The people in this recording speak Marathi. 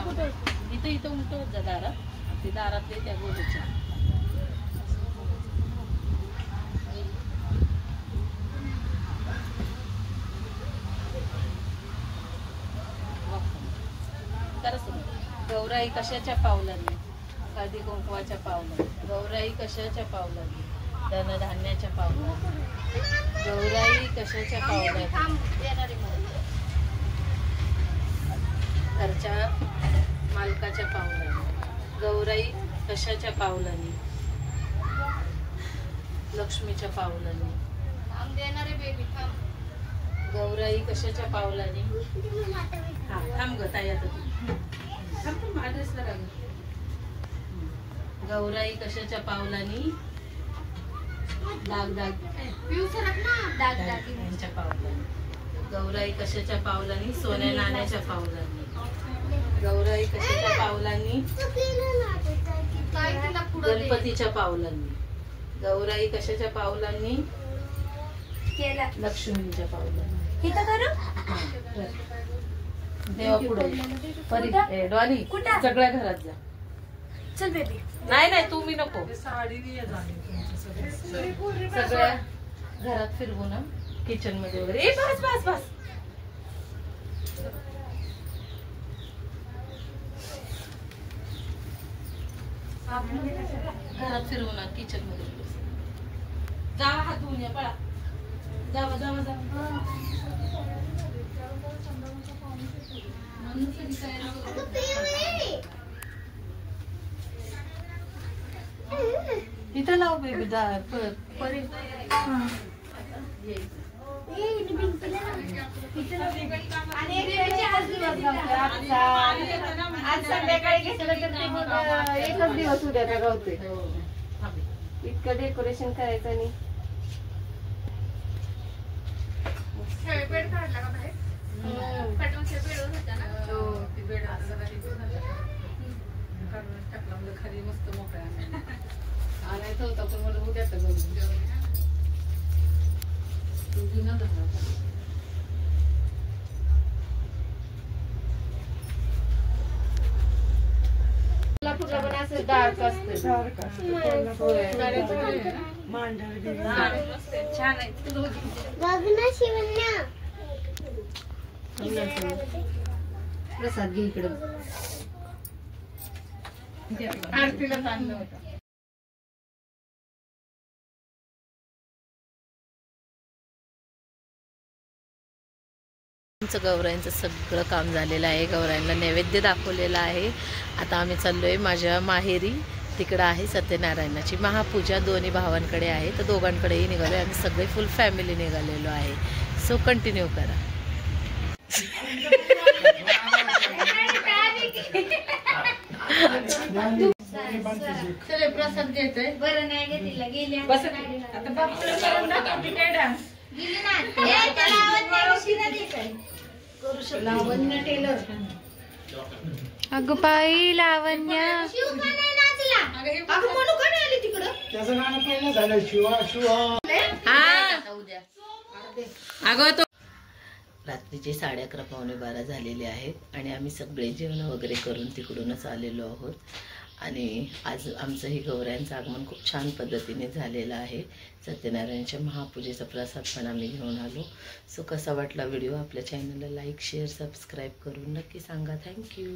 इथं इथं उलट होत जा दारात, ते दारातले त्या गोलीच्या. गौराई कशाच्या पावलांनी, हळदी कुंकवाच्या पावलांनी. गौराई कशाच्या पावलांनी, धनधान्याच्या पावलांनी. गौराई कशाच्या पावलांनी, घरच्या मालकाच्या पावलांनी. गौराई कशाच्या पावलांनी, लक्ष्मीच्या पावलांनी. गौराई कशाच्या पावलांनी. हा थांब ग ताई, आता तू ऍड्रेसला राग. गौराई कशाच्या पावलांनी, दाग दाग यांच्या पावलांनी. गौराई कशाच्या पावलांनी, सोन्या नाण्याच्या पावलांनी. गौराई कशाच्या पावलांनी, गणपतीच्या पावलांनी. गौराई कशाच्या पावलांनी, लक्ष्मीच्या पावलांनी. देवा पुढे डॉली सगळ्या घरात जा. चल बेबी. नाही नाही तुम्ही नको, सगळ्या घरात फिरवू ना, किचन मध्ये वगैरे. बस बस बस. घरात फिरवू ना, किचन मध्ये. जावा हात धुवून या, पळा. जावा जावा जावा. इथं लाव बेबी. परी आज संध्याकाळी घेतलं तर ते मग एकच दिवस उद्याचा गावतोय. इतकं डेकोरेशन करायचं. आणि बेड काढला का बाहेर, पटवूनच्या बेड होता ना. हो ती बेड टाकला खाली मस्त मोकळा आणायचं होता, पण मला उद्याचं बघून कोल्हापूरला पण असं डार्क असतं. छान आहे. प्रसाद घे इकडं. आरतीला आणलं होतं. गौराईंचं सगळं काम झालेलं आहे. गौराईंना नैवेद्य दाखवलेला आहे. आता आम्ही चाललोय माझ्या माहेरी. तिकडं आहे सत्यनारायणाची महापूजा. दोन्ही भावांकडे आहे, तर दोघांकडेही निघालो. आम्ही सगळे फुल फॅमिली निघालेलो आहे. सो कंटिन्यू करा. प्रसाद घेतोय. बरं नाही घेतला गेली. लावण्य टेलर. अगं बाई लावण्य. अगं तो रात्रीचे 11:30 पावणे 12 झालेले आहेत आणि आम्ही सगळे जेवण वगैरे करून तिकडूनच आलेलो आहोत. आणि आज आमचं हे गौरायांचं आगमन खूप छान पद्धतीने झालेलं आहे. सत्यनारायणच्या महापूजेचा प्रसाद पण आम्ही घेऊन आलो. सो कसा वाटला व्हिडिओ, आपल्या चॅनलला लाईक शेअर सबस्क्राईब करून नक्की सांगा. थँक्यू.